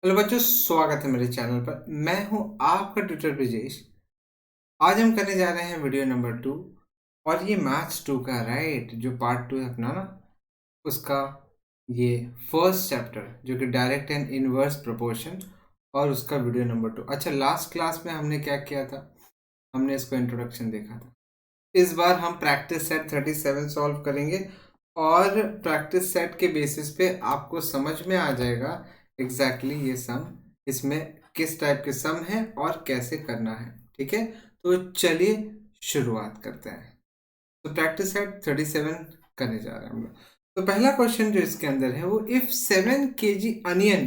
Hello बच्चों, स्वागत है मेरे चैनल पर। मैं हूं आपका ट्यूटर ब्रिजेश। आज हम करने जा रहे हैं वीडियो नंबर 2 और ये मैथ्स 2 का जो पार्ट 2 है अपना ना, उसका ये फर्स्ट चैप्टर जो कि डायरेक्ट एंड इनवर्स प्रोपोर्शन और उसका वीडियो नंबर 2। अच्छा, लास्ट क्लास में हमने क्या किया था? हमने इसको इंट्रोडक्शन देखा था। इस बार हम प्रैक्टिस सेट 37 सॉल्व करेंगे और प्रैक्टिस सेट के बेसिस पे आपको समझ में आ जाएगा एग्जैक्टली ये सम इसमें किस टाइप के सम है और कैसे करना है। ठीक है, तो चलिए शुरुआत करते हैं। तो प्रैक्टिस सेट 37 करने जा रहे हैं हम लोग। तो पहला क्वेश्चन जो इसके अंदर है वो, if 7 kg onion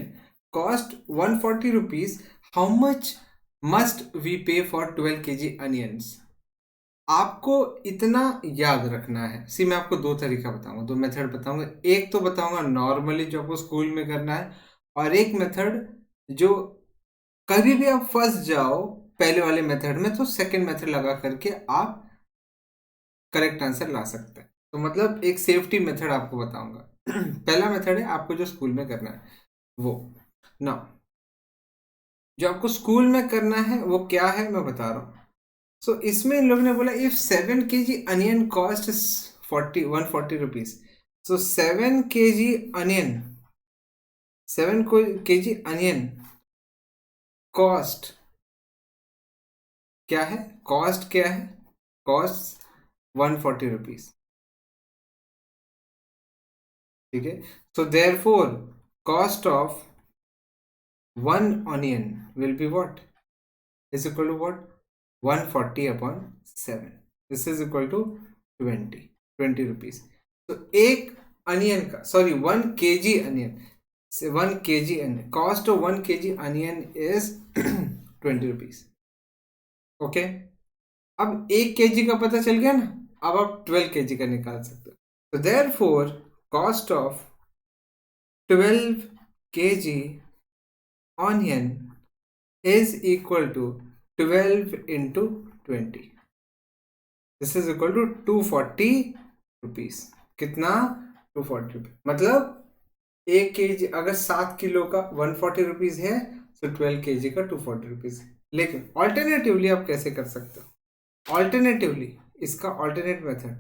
cost 140 rupees, how much must we pay for 12 kg onions. आपको इतना याद रखना है। मैं आपको दो तरीका बताऊंगा, दो मेथड बताऊंगा। एक तो बताऊंगा नॉर्मली जो आपको स्कूल में करना है, और एक मेथड जो कभी भी आप फंस जाओ पहले वाले मेथड में तो सेकंड मेथड लगा करके आप करेक्ट आंसर ला सकते हैं। तो मतलब एक सेफ्टी मेथड आपको बताऊंगा। पहला मेथड है आपको जो स्कूल में करना है वो ना, जो आपको स्कूल में करना है वो क्या है मैं बता रहा हूँ। सो इसमें इन लोगों ने बोला if 7 kg onion cost 140 rupees. So 7 kg onion, 7 kg onion cost क्या है? कॉस्ट क्या है? Cost 140 rupees. ठीक है, so therefore cost of one onion will be what, is equal to what, 140 upon 7। This is equal to 20 rupees. तो एक onion का, sorry 1 kg onion, 1 kg onion, cost of 1 kg onion is 20 rupees. Okay, अब 1 kg का पता चल गया ना, अब आप 12 kg का निकाल सकते हो। तो therefore cost of 12 kg onion is equal to 12 into 20. This is equal to 240 rupees. कितना? 240 रुपीज। मतलब 1 kg अगर 7 किलो का 140 रुपीज है तो 12 kg का 240 रुपीज है। लेकिन ऑल्टरनेटिवली आप कैसे कर सकते हो? ऑल्टरनेटिवली इसका alternate method,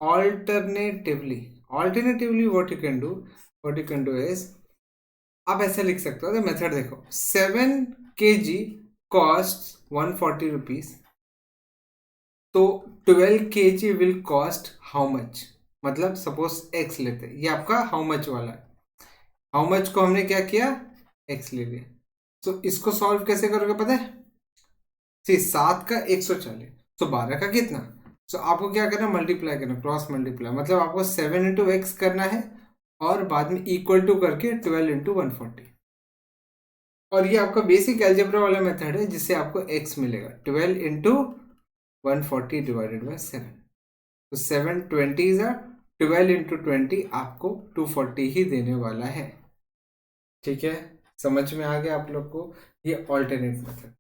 alternatively what you can do is, आप ऐसे लिख सकते हो। मेथड देखो, 7 kg कॉस्ट 140 रुपीज, तो 12 kg will cost how much. मतलब सपोज एक्स लेते हैं, ये आपका हाउ मच वाला है। हाउ मच को हमने क्या किया, एक्स ले लिया। तो इसको सॉल्व कैसे करोगे पता है? 7 का 140, तो 12 का कितना। तो आपको क्या करना, मल्टीप्लाई करना, क्रॉस मल्टीप्लाई। मतलब आपको 7 इंटू एक्स करना है और बाद में इक्वल टू करके 12 इंटू 140। और ये आपका बेसिक एल्जेब्रा वाला मेथड है जिससे आपको x मिलेगा 12 इंटू 140 डिवाइडेड बाई 7। तो 720 इज 12 इंटू 20 आपको 240 ही देने वाला है। ठीक है, समझ में आ गया आप लोग को? ये ऑल्टरनेट मेथड।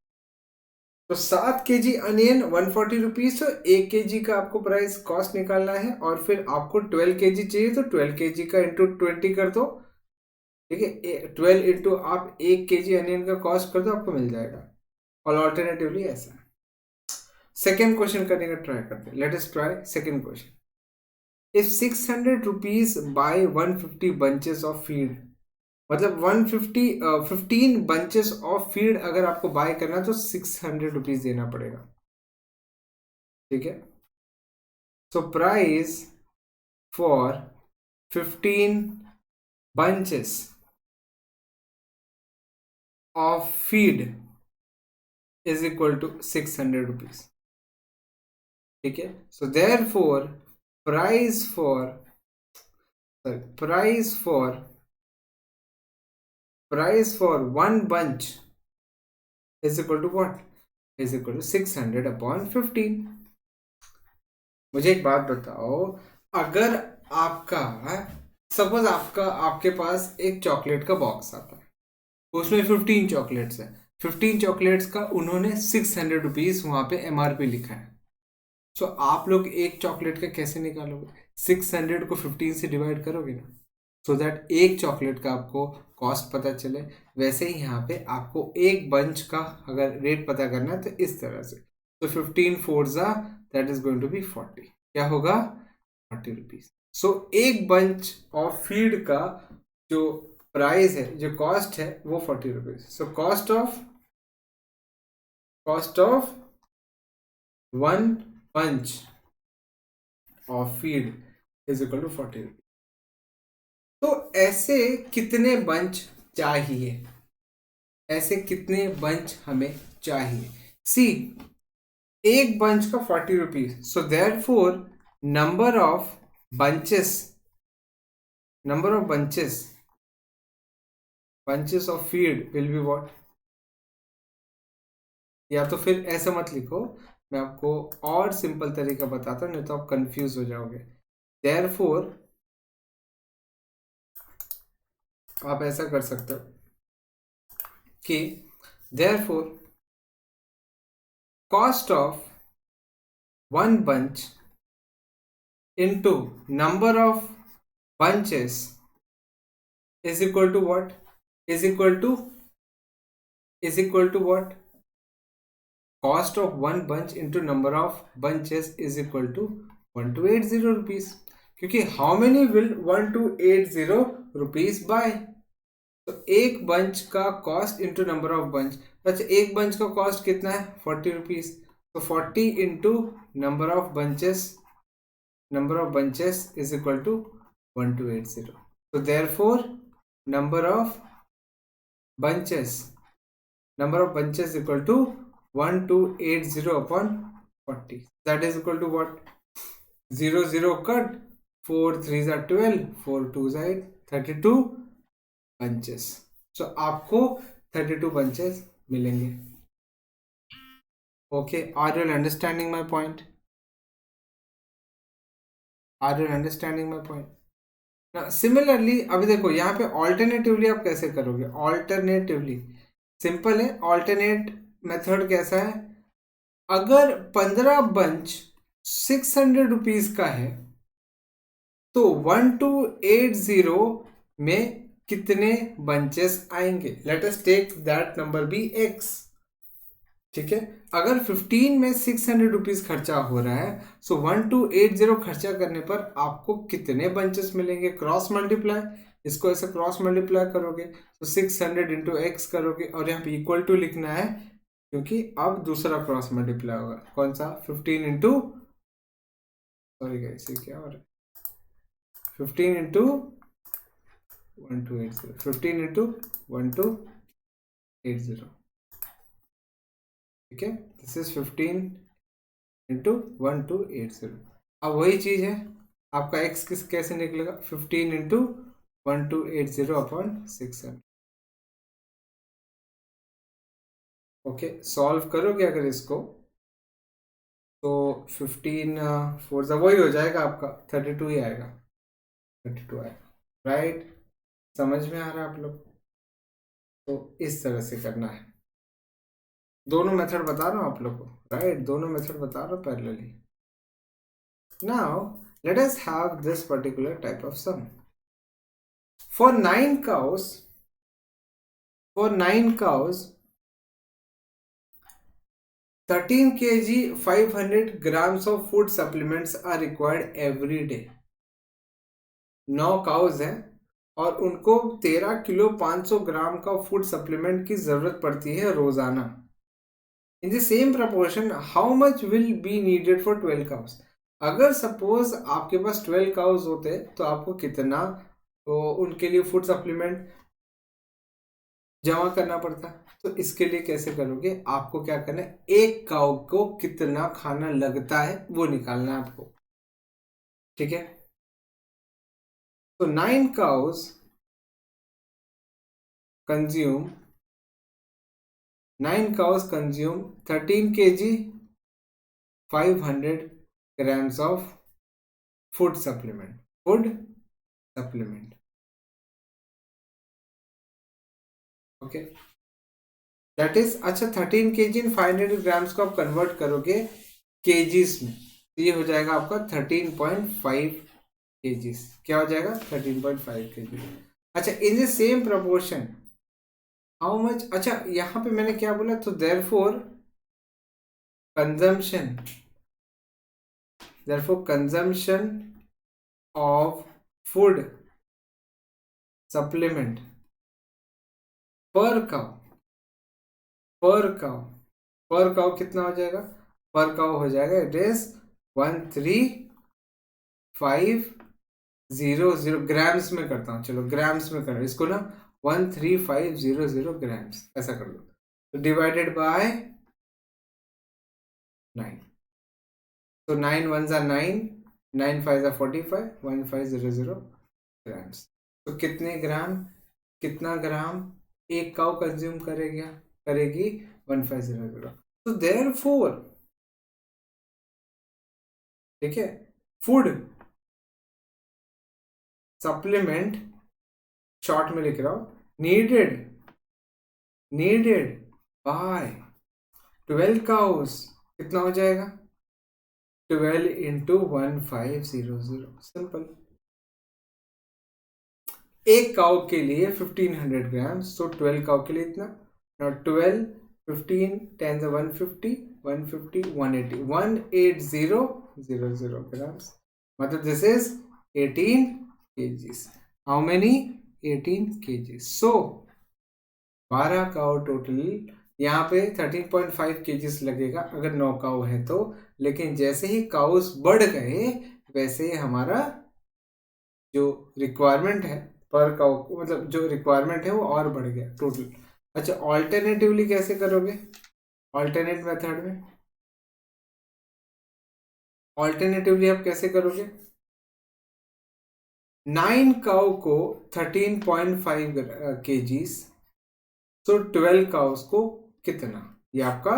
तो 7 kg अनियन 140 रुपीज, तो 1 kg का आपको प्राइस कॉस्ट निकालना है, और फिर आपको 12 kg चाहिए तो 12 kg का इंटू 20 कर दो। ठीक है, 12 इंटू आप 1 kg अनियन का कॉस्ट कर दो, आपको मिल जाएगा। और ऑल्टरनेटिवली ऐसा। सेकेंड क्वेश्चन करने का ट्राई करते हैं। Let us try second question. If 600 rupees buy 150 bunches of feed, मतलब 150 15 बंचेस ऑफ फीड अगर आपको बाय करना तो 600 रुपीज देना पड़ेगा। ठीक है, so price for 15 bunches of feed is equal to 600 rupees. ठीक है, so therefore price for price for one bunch is equal to what, is equal to 600 upon 15. मुझे एक बात बताओ, अगर आपका, सपोज आपके पास एक चॉकलेट का बॉक्स आता है, उसमें 15 चॉकलेट्स है, 15 चॉकलेट्स का उन्होंने 600 रुपीज वहां पे एमआरपी लिखा है। सो आप लोग एक चॉकलेट का कैसे निकालोगे? 600 को 15 से डिवाइड करोगे ना, सो दैट एक चॉकलेट का आपको कॉस्ट पता चले। वैसे ही यहाँ पे आपको एक बंच का अगर रेट पता करना है तो इस तरह से, तो 15 4 that is going to be 40, क्या होगा 40 रुपीज। सो एक बंच ऑफ फीड का जो प्राइस है, जो कॉस्ट है, वो 40 rupees. So cost of one bunch of feed is equal to 40 rupees. तो ऐसे कितने बंच चाहिए, ऐसे कितने बंच हमें चाहिए? सी, एक बंच का 40 rupees, so therefore number of bunches of feed will be what? या तो फिर ऐसा मत लिखो, मैं आपको और सिंपल तरीका बताता हूं, नहीं तो आप कंफ्यूज हो जाओगे। देयरफॉर आप ऐसा कर सकते हो कि therefore cost of one bunch into number of bunches is equal to what? Is equal to what? Cost of one bunch into number of bunches is equal to 1280 rupees. क्योंकि how many will 1280 rupees buy? तो एक bunch का cost into number of bunch. अच्छा, एक bunch का cost कितना है 40 rupees, तो 40 into number of bunches is equal to 1280. So therefore number of bunches is equal to 1280 upon 40. That is equal to what? 0 0 cut, 4 3s are 12, 4 2s are 32 bunches. So आपको 32 bunches मिलेंगे। Okay, are you understanding my point? Similarly अभी देखो यहाँ पे alternatively आप कैसे करोगे? Alternatively simple है। ऑल्टरनेट मेथड कैसा है? अगर 15 बंच 600 रुपीज का है तो 1280 में कितने बंचेस आएंगे? Let us take that number be x। ठीक है, अगर 15 में 600 रुपीज खर्चा हो रहा है, सो 1280 खर्चा करने पर आपको कितने बंचेस मिलेंगे? क्रॉस मल्टीप्लाई, इसको ऐसे क्रॉस मल्टीप्लाई करोगे तो 600 इंटू एक्स करोगे, और यहाँ पे इक्वल टू लिखना है क्योंकि अब दूसरा क्रॉस मल्टीप्लाई होगा। कौन सा? 15 इंटू, सॉरी गाइस ये क्या हो रहा है, 15 इंटू 1280, 15 इंटू 1280। ठीक है, दिस इज 15 इंटू 1280। अब वही चीज है, आपका x कैसे निकलेगा? 15 इंटू 1280 अपॉन 600। ओके, सॉल्व करोगे अगर इसको तो 15 4 वही हो जाएगा आपका 32 ही आएगा, 32 आएगा। राइट, समझ में आ रहा है आप लोग? तो इस तरह से करना है। दोनों मेथड बता रहा हूँ आप लोग को, राइट, दोनों मेथड बता रहा हूँ parallelly. Now let us have this particular type of sum. For 9 cows, 13 kg 500 grams of food supplements are required every day. 9 cause हैं और उनको 13 किलो 500 ग्राम का फूड सप्लीमेंट की जरूरत पड़ती है रोजाना। In the same proportion how much will be needed for 12 cows? अगर सपोज आपके पास 12 काउज होते तो आपको कितना तो उनके लिए फूड सप्लीमेंट जमा करना पड़ता? तो इसके लिए कैसे करोगे? आपको क्या करना है, एक काउ को कितना खाना लगता है वो निकालना है आपको। ठीक है, तो 9 cows consume 13 kg 500 grams of food supplement. Okay, that is, अच्छा 13 kg इन 500 ग्राम्स को आप कन्वर्ट करोगे केजीज में, तो ये हो जाएगा आपका 13.5 kgs, क्या हो जाएगा 13.5 kg। अच्छा, इन the same proportion how much, अच्छा यहाँ पे मैंने क्या बोला, तो therefore consumption of food supplement per cow कितना हो जाएगा, पर काउ हो जाएगा इट इज 1350 ग्राम्स में करता हूँ, चलो ग्राम्स में कर इसको ना, 1350 ग्राम्स ऐसा कर लो, तो डिवाइडेड बाय 9, तो 9 1s are 9, 9 5s are 45, 1500 grams. तो कितना ग्राम एक काउ कंज्यूम करेगी 1500। तो देयरफॉर, ठीक है, फूड सप्लीमेंट शॉर्ट में लिख रहा हूं, नीडेड बाय 12 काउस, कितना हो जाएगा 12 इंटू 1500, सिंपल। एक काउ के लिए 1500 ग्राम्स, तो 12 काउ के लिए इतना, ना 12 15 10 150 150 180 18000 ग्राम्स, मतलब this is 18 kgs। How many 18 kgs। So 12 cow total, यहाँ पे 13.5 kgs लगेगा अगर 9 काउ है तो, लेकिन जैसे ही काउस बढ़ गए वैसे हमारा जो रिक्वायरमेंट है पर काउ, मतलब जो रिक्वायरमेंट है वो और बढ़ गया टोटल। अच्छा, ऑल्टरनेटिवली कैसे करोगे, ऑल्टरनेट मेथड में ऑल्टरनेटिवली आप कैसे करोगे, 9 काउ को 13.5 kgs, तो 12 काउस को कितना, ये आपका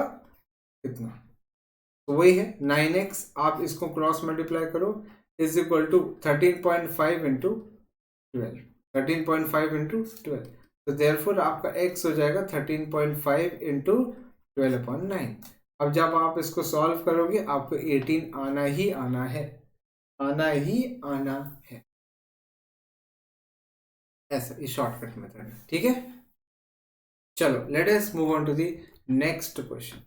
कितना, तो वही है 9x, आप इसको क्रॉस मल्टीप्लाई करो, is equal to 13.5 into 12, 13.5 into 12, तो देयरफॉर आपका x हो जाएगा 13.5 इंटू 12/9। अब जब आप इसको सॉल्व करोगे आपको 18 आना ही आना है, ऐसा इस शॉर्टकट मेथड है, ठीक है। चलो let us move on to the next question,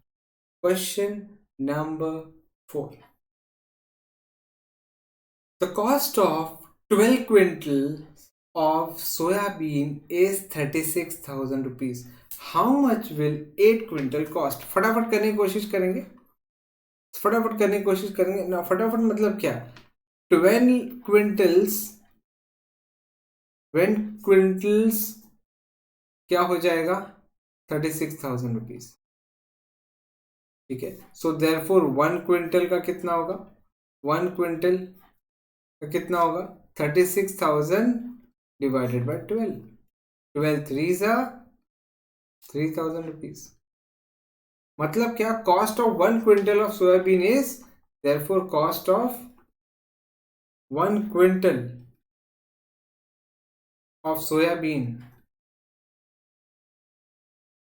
question number 4। The cost of 12 quintals of soybean is 36,000 rupees. How much will 8 quintal cost? फटाफट करने की कोशिश करेंगे, ना फटाफट मतलब क्या, 12 क्विंटल्स क्या हो जाएगा 36,000 रुपीज, ठीक है। सो देयरफॉर 1 क्विंटल का कितना होगा, 1 क्विंटल का कितना होगा 36,000 divided by 12, 12 3s are 3,000 rupees. मतलब क्या, cost of 1 quintal of soybean is, therefore cost of 1 quintal of soybean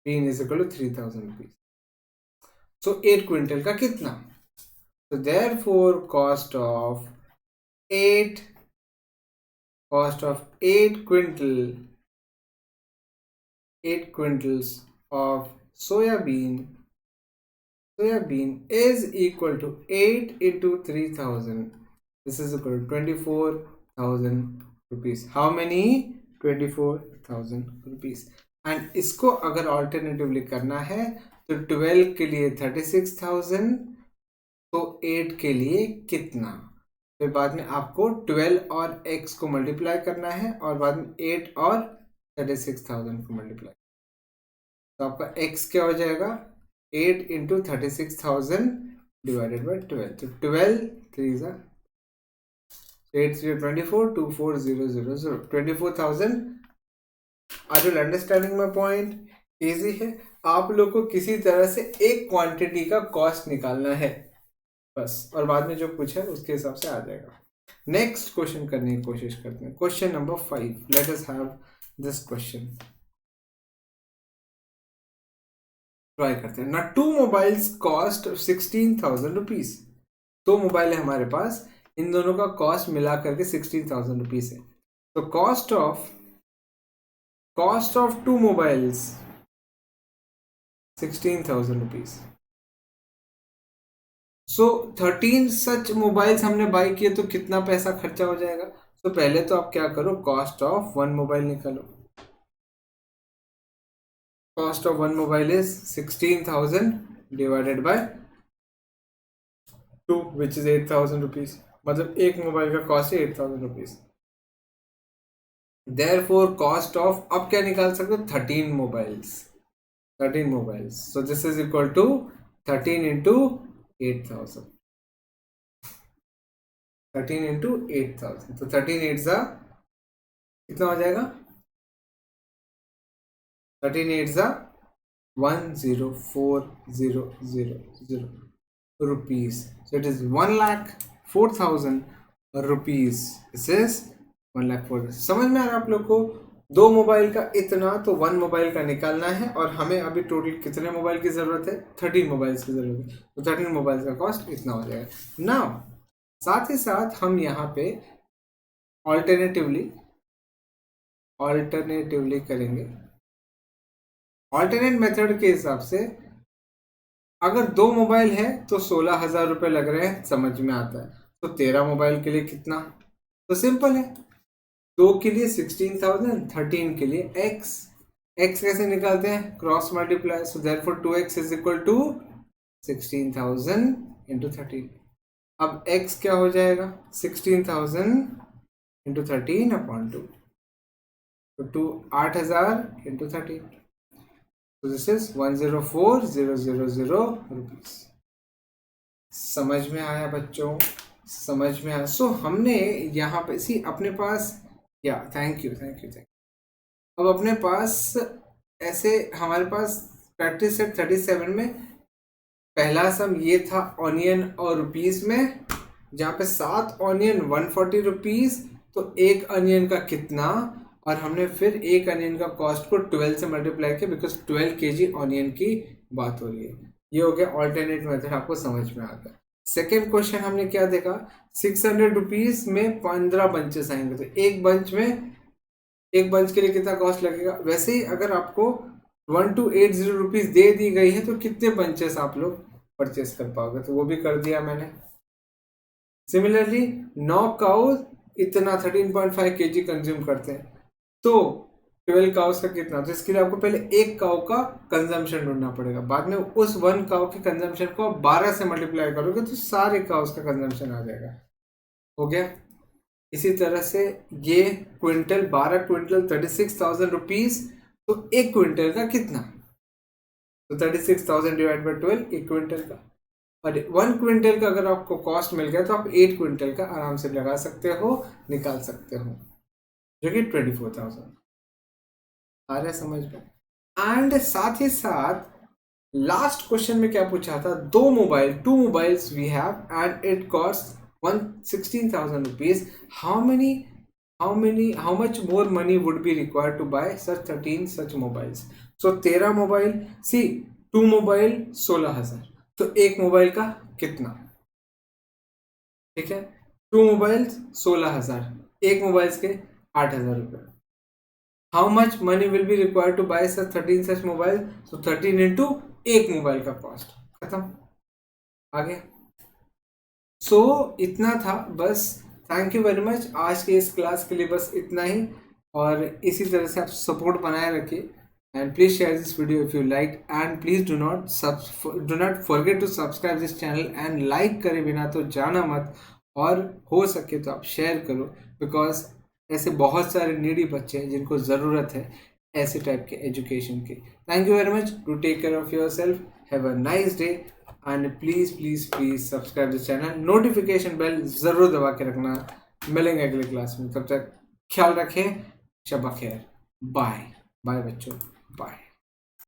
is equal to 3,000 rupees. So 8 quintal का कितना, तो therefore cost of 8 quintals of soybean is equal to 8 into 3,000, this is equal to 24,000 rupees. How many, 24,000 rupees। And इसको अगर alternatively करना है तो 12 के लिए 36,000, तो 8 के लिए कितना, फिर बाद में आपको 12 और x को मल्टीप्लाई करना है और बाद में 8 और 36,000 को मल्टीप्लाई, तो आपका x क्या हो जाएगा 8 इंटू 36,000 डिवाइडेड बाई 12, तो 12 3 जा 8 0 24 24,000 24,000। Are you understanding my point? Easy है, आप लोग को किसी तरह से एक क्वांटिटी का कॉस्ट निकालना है बस, और बाद में जो पूछा है उसके हिसाब से आ जाएगा। नेक्स्ट क्वेश्चन करने की कोशिश करते हैं, question number 5। Let us have this question, try करते हैं ना। 2 मोबाइल्स कॉस्ट 16,000 रुपीज, 2 मोबाइल है हमारे पास, इन दोनों का कॉस्ट मिला करके 16,000 रुपीज है। तो cost of 2 mobiles 16,000 rupees. So 13 such mobiles हमने बाय किए तो कितना पैसा खर्चा हो जाएगा? तो पहले तो आप क्या करो, कॉस्ट ऑफ 1 मोबाइल निकालो। Cost of 1 mobile is 16,000 divided by 2 which is 8,000 rupees. मतलब एक मोबाइल का कॉस्ट है 8,000 रुपीज। देयरफॉर कॉस्ट ऑफ, अब क्या निकाल सकते हो, 13 mobiles. So this is equal to 13 into 8,000. 13 into 8,000. तो 13 8 जा कितना हो जाएगा? 13 8 जा 104,000 rupees. So it is 1,04,000 rupees. This is 1,04,000. समझ में आ रहा है आप लोग को? 2 मोबाइल का इतना, तो 1 मोबाइल का निकालना है, और हमें अभी टोटल कितने मोबाइल की जरूरत है? 13 मोबाइल्स की जरूरत है। तो 13 मोबाइल का कॉस्ट इतना हो जाएगा। नाउ साथ ही साथ हम यहाँ पे ऑल्टरनेटिवली करेंगे। ऑल्टरनेट मेथड के हिसाब से अगर 2 मोबाइल है तो 16,000 रुपये लग रहे हैं, समझ में आता है। तो 13 मोबाइल के लिए कितना? तो सिंपल है, 2 के लिए 16,000, 13 के लिए x कैसे निकालते हैं? Cross multiply. So therefore 2x is equal to 16,000 into 13। अब x क्या हो जाएगा? 16,000 इंटू 13 अपॉन 2। तो 8,000 इंटू 13। तो दिस इज 104,000 रुपीज। समझ में आया बच्चों? समझ में आया? सो हमने यहाँ पे अपने पास, या थैंक यू। अब अपने पास ऐसे हमारे पास प्रैक्टिस सेट 37 में पहला सम ये था ऑनियन और रुपीस में, जहाँ पे 7 ऑनियन 140 रुपीज। तो एक अनियन का कितना, और हमने फिर एक अनियन का कॉस्ट को 12 से मल्टीप्लाई किया, बिकॉज 12 kg ऑनियन की बात हो रही है। ये हो गया ऑल्टरनेट मेथड, आपको समझ में आ गया। सेकेंड क्वेश्चन हमने क्या देखा, 600 रुपीज में 15 बंचेस आएंगे, तो एक बंच के लिए कितना कॉस्ट लगेगा? वैसे ही अगर आपको 1280 रुपीज दे दी गई है तो कितने बंचेस आप लोग परचेस कर पाओगे? तो वो भी कर दिया मैंने। सिमिलरली 9 काउ इतना 13.5 kg कंज्यूम करते हैं, तो 12 काउस का कितना? तो इसके लिए आपको पहले एक काउ का कंजम्पशन ढूंढना पड़ेगा, बाद में उस 1 काउ के कंजम्पशन को आप 12 से मल्टीप्लाई करोगे तो सारे काउस का कंजम्पशन आ जाएगा। हो गया। इसी तरह से ये क्विंटल, 12 क्विंटल 36,000 रुपीज। तो एक क्विंटल का कितना? तो 36,000 डिवाइड बाई 12 एक क्विंटल का। और 1 क्विंटल का अगर आपको कॉस्ट मिल गया तो आप 8 क्विंटल का आराम से लगा सकते हो, निकाल सकते हो, जो कि 24,000 आ रहा है समझ में। एंड साथ ही साथ लास्ट क्वेश्चन में क्या पूछा था, 2 mobiles we have and it cost 16,000 rupees. How much more money would be required to buy such 13 such mobiles? So 13 mobile, C 2 mobile 16,000, तो एक मोबाइल का कितना? ठीक है, 2 मोबाइल 16,000, एक मोबाइल के 8,000 रुपये। How much money will be required to buy such 13 such mobile? So 13 into एक मोबाइल का कॉस्ट, खत्म, आगे। सो इतना था बस। Thank you very much. आज के इस क्लास के लिए बस इतना ही, और इसी तरह से आप सपोर्ट बनाए रखिए। And please share this video if you like, and please do not forget to subscribe this channel, and like करे बिना तो जाना मत, और हो सके तो आप शेयर करो, बिकॉज ऐसे बहुत सारे नीडी बच्चे हैं जिनको ज़रूरत है ऐसे टाइप के एजुकेशन की। Thank you very much. Do take care of yourself, have a nice day, and please subscribe the channel, notification bell जरूर दबा के रखना। मिलेंगे अगले क्लास में, तब तक ख्याल रखें, शब खैर, बाय बाय बच्चों, बाय।